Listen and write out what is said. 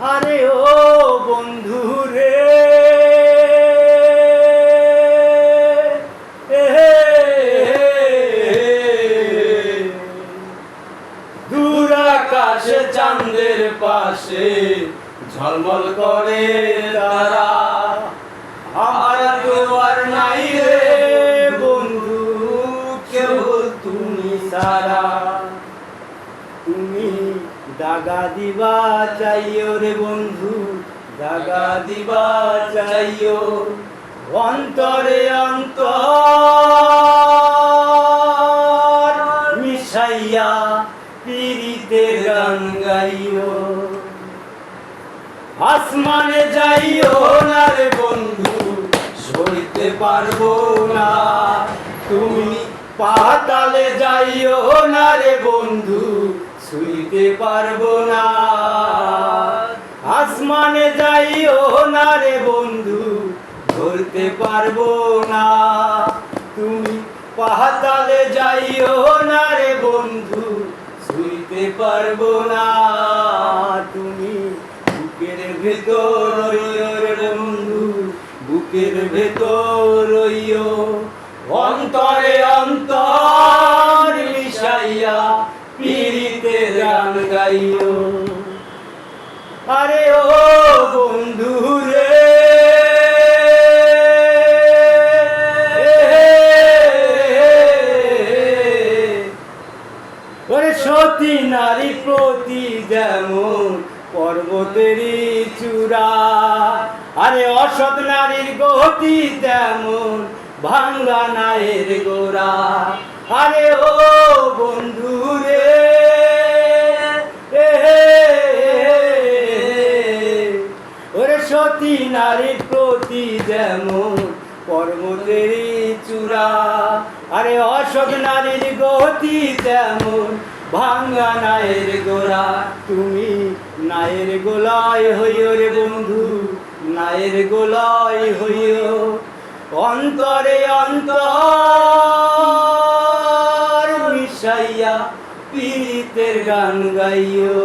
আরে ও বন্ধু রে, দূর আকাশে চাঁদের পাশে ঝলমল করে তারা, আমার দুয়ার নাই রে বন্ধু, কেবল তুমি ছাড়া। তুমি দাগা দিবা চাইও রে বন্ধু, দাগা দিবা চাইও, অন্তরে অন্তর মিশাইয়া পীড়িতের গান গাইও। আসমানে যাইও না রে বন্ধু, সইতে পারবো না। তুমি পাতালে যাইও না রে বন্ধু, ছুঁইতে পারবো না। আসমানে যাইও না রে বন্ধু, ধরতে পারবো না। তুমি পাতালে যাইও না রে বন্ধু, ছুঁইতে পারবো না। তুমি বুকের ভেতর রইও রে বন্ধু, বুকের ভেতর রইও, অন্তরে অন্তর মিশাইয়া পীড়িতের গান গাইও। আরে ও বন্ধু রে, ওরে সতী নারী প্রতি যেমন পর্বতেরই চূড়া, আরে অসৎ নারীর গতি তেমন ভাঙ্গা নায়ের গোড়া। আরে ও বন্ধু রে, ওরে সতী নারীর প্রতি যেমন পর্বতেরই চূড়া, আরে অসৎ নারীর গতি তেমন ভাঙ্গা নায়ের গোড়া। তুমি নায়ের গোলায় হইও রে বন্ধু, নায়ের গোলায় হইও, অন্তরে অন্তর মিশাইয়া পীড়িতের গান গাইও।